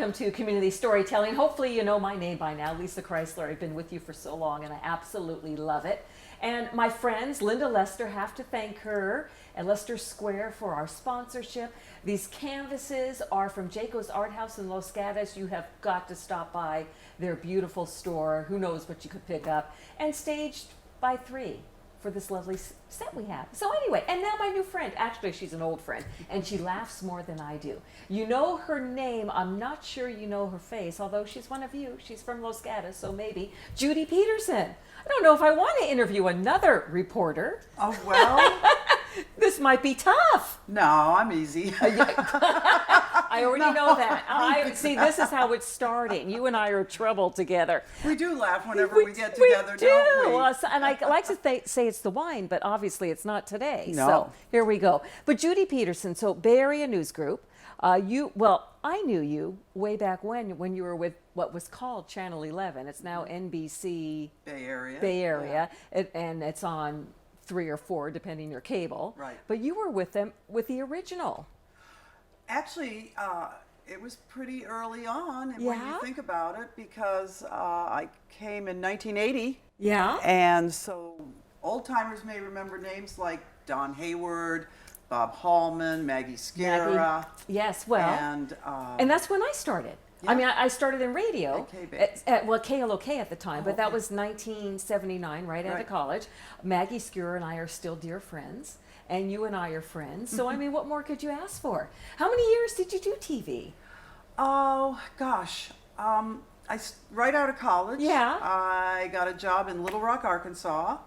welcome to Community Storytelling. Hopefully you know my name by now, Lissa Kreisler. I've been with you for so long and I absolutely love it. And my friends, Linda Lester, have to thank her at Lester Square for our sponsorship. These canvases are from Jayco's Art House in Los Gatos. You have got to stop by their beautiful store. Who knows what you could pick up. And staged by 3 for this lovely set we have. So anyway, and now my new friend, actually she's an old friend, and she laughs more than I do. You know her name, I'm not sure you know her face, although she's one of you. She's from Los Gatos, so maybe. Judy Peterson. I don't know if I want to interview another reporter. Oh, well. This might be tough. No, I'm easy. I already know that. See, this is how it's starting. You and I are trouble together. We do laugh whenever we get together, we do. don't we? Well, and I like to say it's the wine, but obviously it's not today. No. So here we go. But Judy Peterson, so Bay Area News Group. I knew you way back when you were with what was called Channel 11. It's now NBC Bay Area. Yeah. And it's on 3 or 4, depending your cable. Right. But you were with them with the original. Actually, it was pretty early on when Yeah? you think about it, because I came in 1980. Yeah. And so old timers may remember names like Don Hayward, Bob Hallman, Maggie Sciarra. Yes, well. And that's when I started. Yeah. I mean, I started in radio at KLOK at the time, but that okay. was 1979, right out of college. Maggie Sciarra and I are still dear friends, and you and I are friends. So, I mean, what more could you ask for? How many years did you do TV? Oh, gosh. Right out of college, Yeah. I got a job in Little Rock, Arkansas,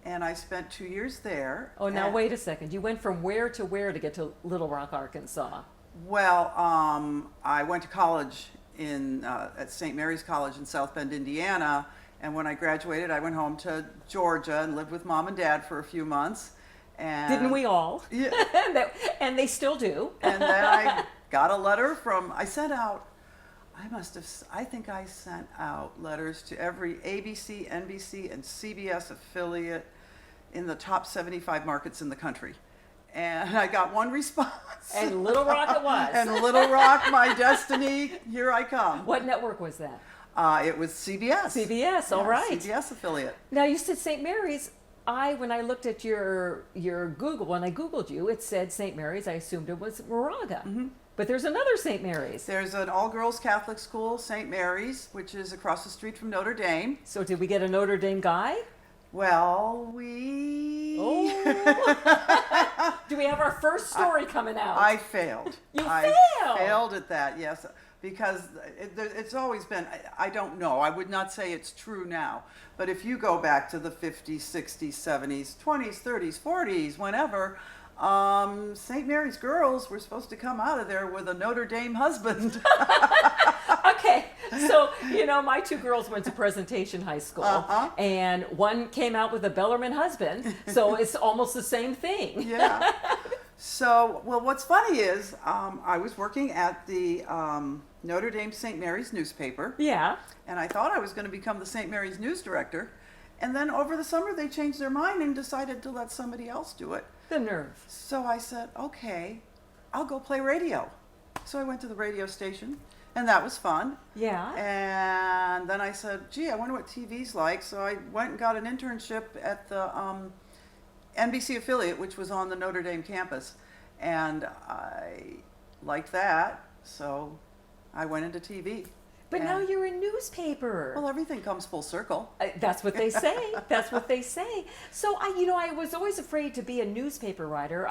and I spent 2 years there. Oh, now wait a second. You went from where to get to Little Rock, Arkansas? Well, I went to college at St. Mary's College in South Bend, Indiana, and when I graduated, I went home to Georgia and lived with Mom and Dad for a few months. And Didn't we all? Yeah. And they still do. And then I got a letter I think I sent out letters to every ABC, NBC, and CBS affiliate in the top 75 markets in the country. And I got one response. And Little Rock it was. And Little Rock, my destiny, here I come. What network was that? It was CBS. CBS, all right. CBS affiliate. Now you said St. Mary's. When I looked at your Google, when I Googled you, it said St. Mary's. I assumed it was Moraga. Mm-hmm. But there's another St. Mary's. There's an all-girls Catholic school, St. Mary's, which is across the street from Notre Dame. So did we get a Notre Dame guy? Well, Do we have our first story coming out? I failed. You I failed? failed at that, yes. Because it's always been, I don't know, I would not say it's true now, but if you go back to the 50s, 60s, 70s, 20s, 30s, 40s, whenever, St. Mary's girls were supposed to come out of there with a Notre Dame husband. Okay, so, my 2 girls went to Presentation High School, and one came out with a Bellarmine husband, so it's almost the same thing. Yeah. So, well, what's funny is I was working at the Notre Dame St. Mary's newspaper. Yeah. And I thought I was going to become the St. Mary's news director. And then over the summer, they changed their mind and decided to let somebody else do it. The nerve. So I said, okay, I'll go play radio. So I went to the radio station, and that was fun. Yeah. And then I said, gee, I wonder what TV's like. So I went and got an internship at the NBC affiliate, which was on the Notre Dame campus. And I liked that, so I went into TV. But now you're a newspaper. Well, everything comes full circle. That's what they say. That's what they say. So I was always afraid to be a newspaper writer.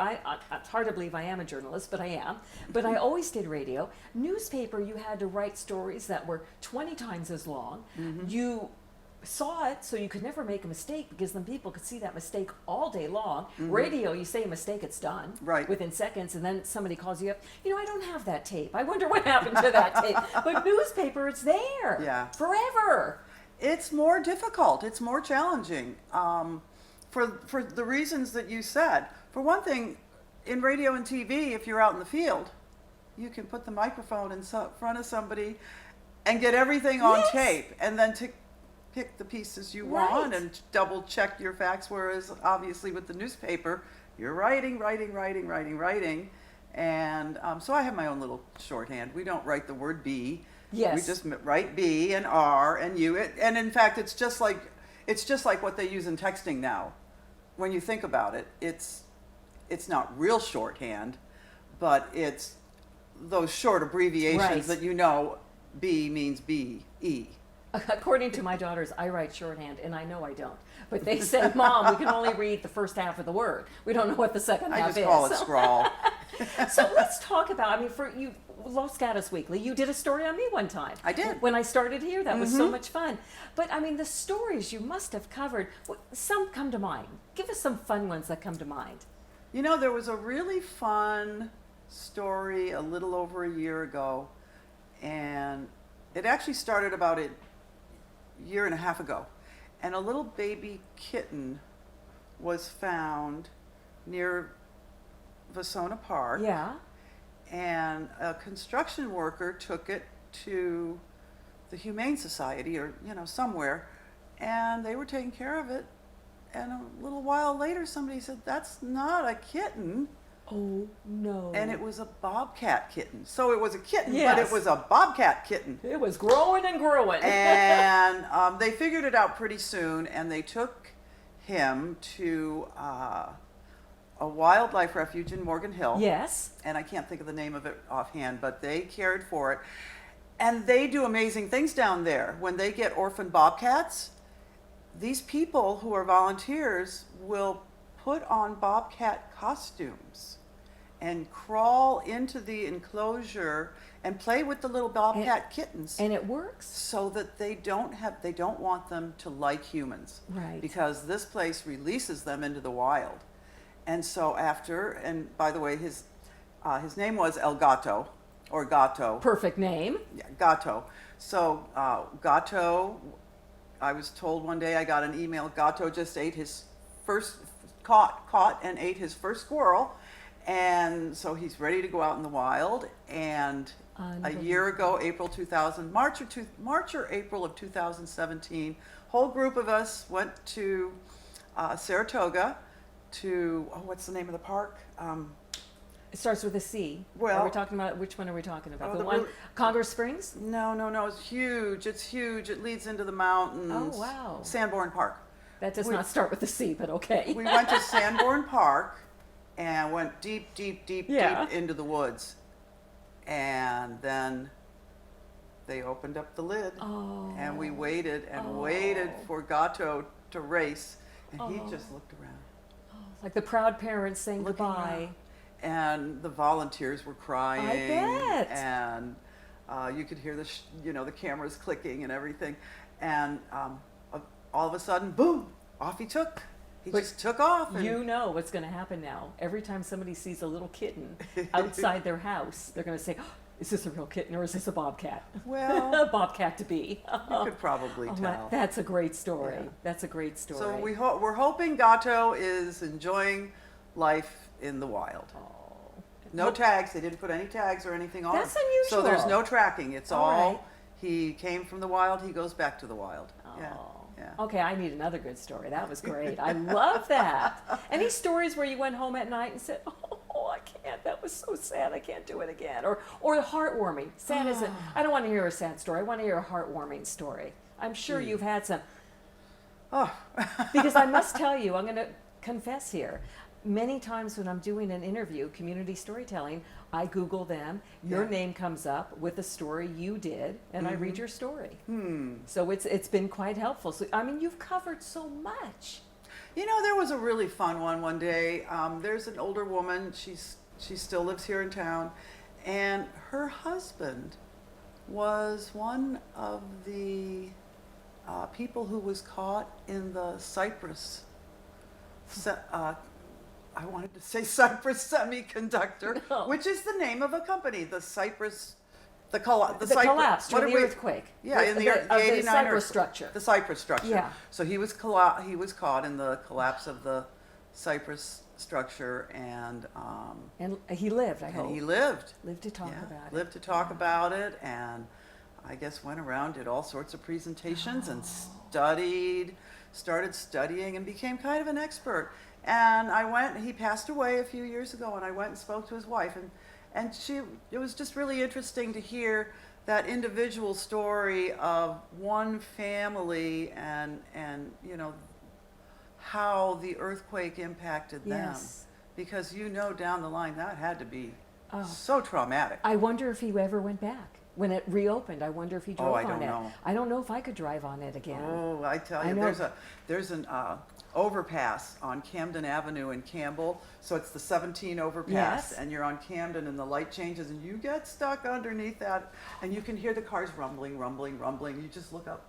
It's hard to believe I am a journalist, but I am. But I always did radio. Newspaper, you had to write stories that were 20 times as long. Mm-hmm. You saw it, so you could never make a mistake, because then people could see that mistake all day long. Mm-hmm. Radio, you say a mistake, it's done within seconds, and then somebody calls you up. I don't have that tape. I wonder what happened to that tape. But newspaper, it's there forever. It's more difficult. It's more challenging for the reasons that you said. For one thing, in radio and TV, if you're out in the field, you can put the microphone in front of somebody and get everything on tape, and then pick the pieces you want and double check your facts, whereas obviously with the newspaper, you're writing, And so I have my own little shorthand. We don't write the word B. Yes. We just write B and R and U. And in fact, it's just like what they use in texting now. When you think about it, it's not real shorthand, but it's those short abbreviations Right. that you know. B means B, E. According to my daughters, I write shorthand, and I know I don't. But they say, Mom, we can only read the first half of the word. We don't know what the second half is. I just call it scrawl. So let's talk about, I mean, for you, Los Gatos Weekly, you did a story on me one time. I did. When I started here, that was so much fun. But I mean, the stories you must have covered, some come to mind. Give us some fun ones that come to mind. You know, there was a really fun story a little over a year ago, and it actually started about a year and a half ago. And a little baby kitten was found near Vasona Park. Yeah. And a construction worker took it to the Humane Society or, somewhere, and they were taking care of it. And a little while later, somebody said, "That's not a kitten." Oh, no. And it was a bobcat kitten. So it was a kitten, Yes. but it was a bobcat kitten. It was growing and growing. And they figured it out pretty soon, and they took him to a wildlife refuge in Morgan Hill. Yes. And I can't think of the name of it offhand, but they cared for it. And they do amazing things down there. When they get orphan bobcats, these people who are volunteers will put on bobcat costumes and crawl into the enclosure and play with the little bobcat kittens. And it works? So that they don't want them to like humans. Right. Because this place releases them into the wild. And so and by the way, his name was El Gato, or Gato. Perfect name. Yeah, Gato. So Gato, I was told one day, I got an email, Gato just ate his first, caught and ate his first squirrel. And so he's ready to go out in the wild. And a year ago, March or April of 2017, whole group of us went to Saratoga to, what's the name of the park? It starts with a C. Well- are we talking about, which one are we talking about? Oh, the the one, really- Congress Springs? No, it's huge. It's huge. It leads into the mountains. Oh, wow. Sanborn Park. That does not start with a C, but okay. We went to Sanborn Park and went deep Yeah. into the woods. And then they opened up the lid. Oh. And we waited Oh. waited for Gato to race. And he Oh. just looked around. Like the proud parents saying Looking goodbye. around. And the volunteers were crying. I bet. And you could hear the cameras clicking and everything. And all of a sudden, boom, off he took. He But just took off. And You know what's going to happen now. Every time somebody sees a little kitten outside their house, they're going to say, oh, is this a real kitten or is this a bobcat? Well, Bobcat to be. you could probably Oh, tell. that's a great story. Yeah. That's a great story. So we're hoping Gato is enjoying life in the wild. Oh. No tags. They didn't put any tags or anything on That's him. unusual. So there's no tracking. It's All all, right. he came from the wild. He goes back to the wild. Yeah. Oh. Yeah. Okay, I need another good story. That was great. I love that. Any stories where you went home at night and said, "Oh, I can't. That was so sad. I can't do it again." Or heartwarming. Sad isn't. I don't want to hear a sad story. I want to hear a heartwarming story. I'm sure you've had some. Oh. Because I must tell you, I'm going to confess here. Many times when I'm doing an interview, community storytelling, I Google them. Your Yeah. name comes up with a story you did, and I read your story. Hmm. So it's been quite helpful. So I mean, you've covered so much. You know, there was a really fun one day. There's an older woman. She still lives here in town, and her husband was one of the people who was caught in the Cypress. I wanted to say Cypress Semiconductor, No. which is the name of a company. The Cypress. The Collapse during the earthquake. Yeah, in the of the 89 Cypress earthquake. structure. The Cypress structure. Yeah. So he was caught in the collapse of the Cypress structure, and And he lived, I hope. he lived. Lived to talk Yeah, about it. lived to talk about it, and I guess went around, did all sorts of presentations, and studied started studying and became kind of an expert. And he passed away a few years ago, and I went and spoke to his wife, and it was just really interesting to hear that individual story of one family and how the earthquake impacted them. Yes. Because down the line that had to be Oh. so traumatic. I wonder if he ever went back. When it reopened, I wonder if he drove I on don't it. know. I don't know if I could drive on it again. Oh, I tell I you, know. there's an overpass on Camden Avenue in Campbell. So it's the 17 overpass, Yes. and you're on Camden, and the light changes, and you get stuck underneath that, and you can hear the cars rumbling, rumbling, rumbling. You just look up.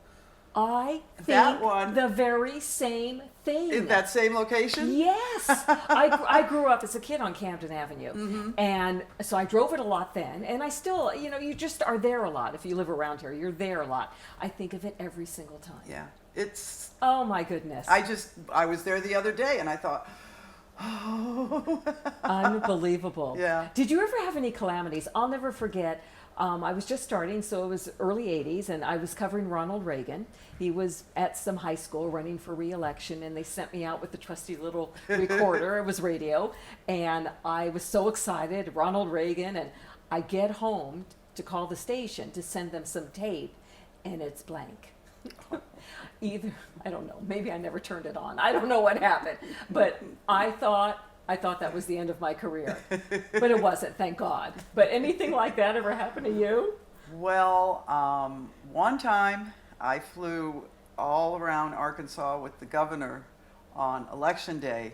I That think one- the very same thing. In that same location? Yes. I grew up as a kid on Camden Avenue. Mm-hmm. And so I drove it a lot then. And I still, you just are there a lot. If you live around here, you're there a lot. I think of it every single time. Yeah. It's. Oh my goodness. I was there the other day, and I thought, oh. Unbelievable. Yeah. Did you ever have any calamities? I'll never forget. I was just starting, so it was early 80s, and I was covering Ronald Reagan. He was at some high school running for re-election, and they sent me out with the trusty little recorder. It was radio, and I was so excited, Ronald Reagan, and I get home to call the station to send them some tape, and it's blank. Either, I don't know, maybe I never turned it on. I don't know what happened, but I thought that was the end of my career, but it wasn't, thank God. But anything like that ever happened to you? Well, one time I flew all around Arkansas with the governor on election day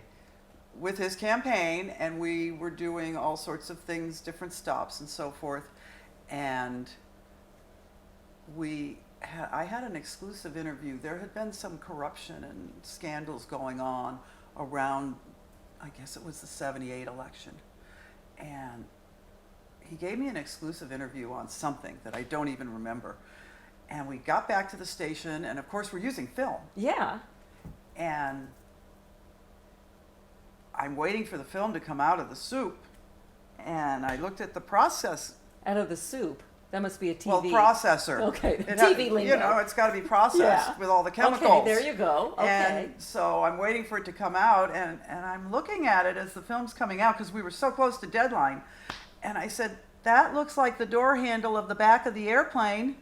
with his campaign, and we were doing all sorts of things, different stops and so forth. And I had an exclusive interview. There had been some corruption and scandals going on around, I guess it was the 78 election. And he gave me an exclusive interview on something that I don't even remember. And we got back to the station, and of course we're using film. Yeah. And I'm waiting for the film to come out of the soup. And I looked at the process. Out of the soup. That must be a TV. Well, processor. Okay, It TV lingo. it's got to be processed Yeah. with all the chemicals. Okay, there you go. Okay. And so I'm waiting for it to come out, and I'm looking at it as the film's coming out because we were so close to deadline. And I said, that looks like the door handle of the back of the airplane.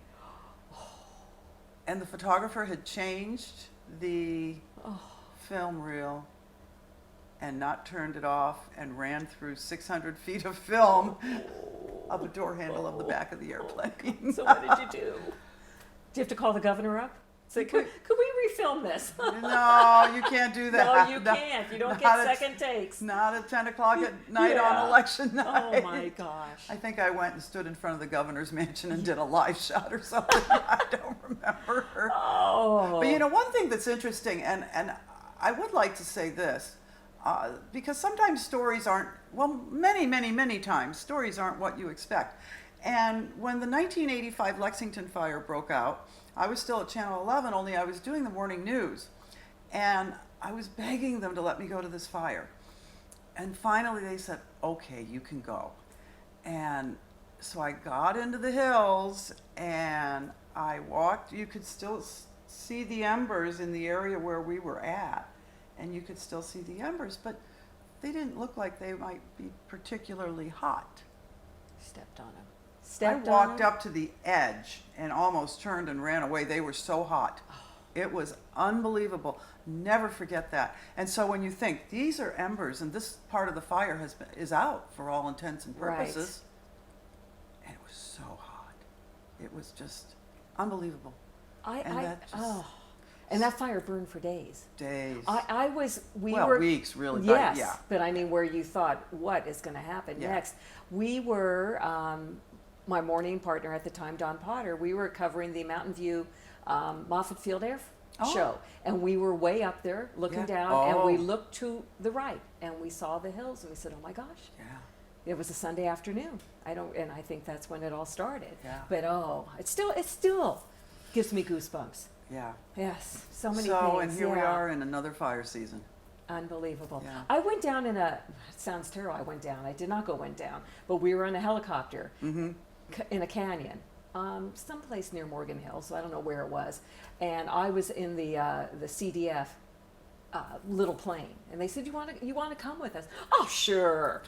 And the photographer had changed the film reel and not turned it off and ran through 600 feet of film of a door handle of the back of the airplane. So what did you do? Do you have to call the governor up? Say, could we refilm this? No, you can't do that. No, you can't. You don't Not get at- second takes. Not at 10 o'clock at night Yeah. on election night. Oh my gosh. I think I went and stood in front of the governor's mansion and did a live shot or something. I don't remember. Oh. But one thing that's interesting, and I would like to say this, because sometimes stories aren't, well, many, many, many times, stories aren't what you expect. And when the 1985 Lexington fire broke out, I was still at Channel 11, only I was doing the morning news. And I was begging them to let me go to this fire. And finally they said, okay, you can go. And so I got into the hills and I walked. You could still see the embers in the area where we were at. And you could still see the embers, but they didn't look like they might be particularly hot. Stepped on him. I walked up to the edge and almost turned and ran away. They were so hot. It was unbelievable. Never forget that. And so when you think these are embers and this part of the fire is out for all intents and purposes, and it was so hot. It was just unbelievable. And that fire burned for days. Days. We well, were weeks really. Yes, but yeah. but I mean, where you thought, what is going to happen next? We were, my morning partner at the time, Don Potter, we were covering the Mountain View Moffett Field Air Show. And we were way up there looking down, and we looked to the right, and we saw the hills, and we said, oh my gosh. Yeah. It was a Sunday afternoon. And I think that's when it all started. Yeah. But it still gives me goosebumps. Yeah. Yes, so many So, things. and here we are in another fire season. Unbelievable. Yeah. I went down it sounds terrible, I dent down. I did not go went down, but we were in a helicopter in a canyon. someplace near Morgan Hill, so I don't know where it was. And I was in the CDF little plane, and they said, you want to come with us? Oh, sure.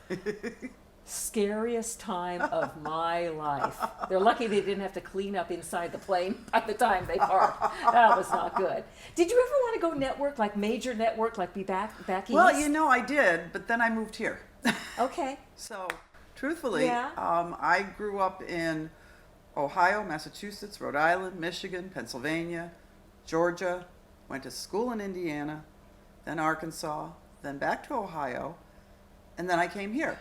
Scariest time of my life. They're lucky they didn't have to clean up inside the plane by the time they parked. That was not good. Did you ever want to go network, like major network, like be back east? Well, I did, but then I moved here. Okay. So, truthfully, Yeah. I grew up in Ohio, Massachusetts, Rhode Island, Michigan, Pennsylvania, Georgia, went to school in Indiana, then Arkansas, then back to Ohio, and then I came here.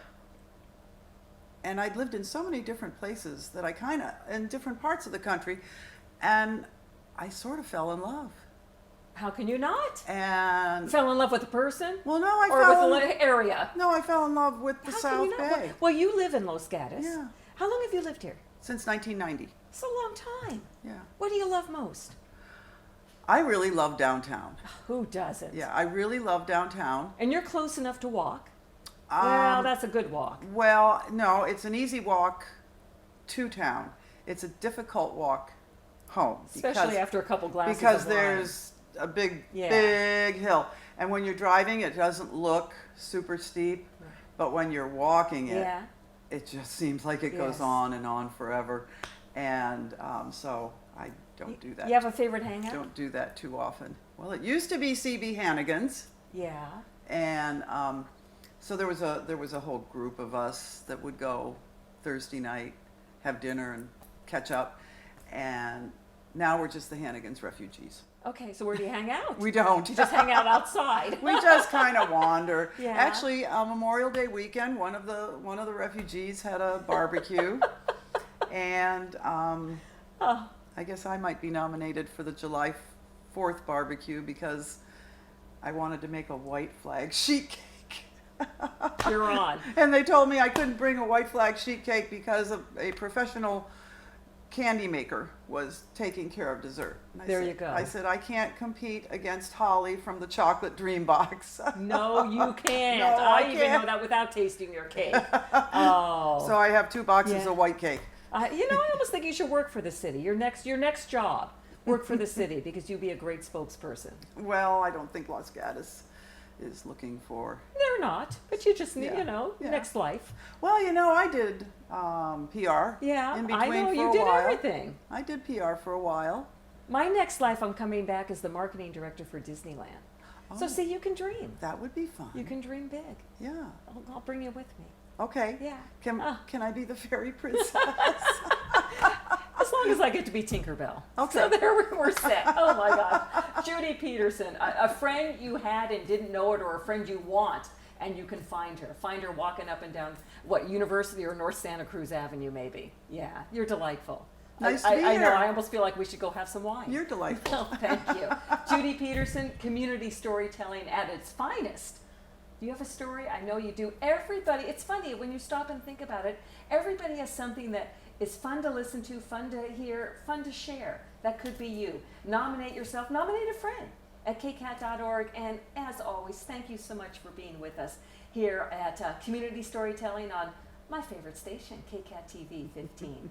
And I'd lived in so many different places that in different parts of the country, and I sort of fell in love. How can you not? And Fell in love with the person? well, no, Or with the area? no, I fell in love with the How can South you not? Bay Well, you live in Los Gatos. Yeah. How long have you lived here? since 1990. It's a long time. Yeah, What do you love most? I really love downtown. Who doesn't? Yeah, I really love downtown. And you're close enough to walk. Well, Um, that's a good walk. Well, no, it's an easy walk to town. It's a difficult walk home. Especially after a couple glasses because of wine. there's a big Yeah. hill. And when you're driving, it doesn't look super steep. Right. But when you're walking it, Yeah. it just seems like it goes Yes. on and on forever. And so I don't do that. You have a favorite hangout? Don't do that too often. Well, it used to be CB Hannigan's. Yeah. And so there was a whole group of us that would go Thursday night, have dinner and catch up. And now we're just the Hannigan's refugees. Okay, so where do you hang out? We don't. You just hang out outside. We just kind of wander. Yeah. Actually, Memorial Day weekend, one of the refugees had a barbecue, and Oh, I guess I might be nominated for the July 4th barbecue because I wanted to make a white flag sheet cake. you're on. And they told me I couldn't bring a white flag sheet cake because a professional candy maker was taking care of dessert. And There you go. I said, I can't compete against Holly from the Chocolate Dream Box. No, you can't. No, I I even can't. know that without tasting your cake. Oh. So I have 2 boxes Yeah. of white cake. I almost think you should work for the city. Your next job, work for the city because you'd be a great spokesperson. Well, I don't think Los Gatos is looking for. They're not, but you just need, Yeah. Yeah. next life. Well, I did PR. Yeah, in I between know for you a did while. everything. I did PR for a while. My next life, I'm coming back as the marketing director for Disneyland. So Oh. see, you can dream. That would be fun. You can dream big. Yeah. I'll bring you with me. Okay. Yeah. Can I be the fairy princess? As long as I get to be Tinkerbell. Okay. So there we're set. Oh my gosh. Judy Peterson, a friend you had and didn't know it, or a friend you want, and you can find her. Find her walking up and down, University or North Santa Cruz Avenue, maybe. Yeah, you're delightful. Nice to be I know, here. I almost feel like we should go have some wine. You're delightful. Oh, thank you. Judy Peterson, community storytelling at its finest. Do you have a story? I know you do. Everybody, it's funny when you stop and think about it, everybody has something that is fun to listen to, fun to hear, fun to share. That could be you. Nominate yourself, nominate a friend at kcat.org. And as always, thank you so much for being with us here at Community Storytelling on my favorite station, KCAT TV 15.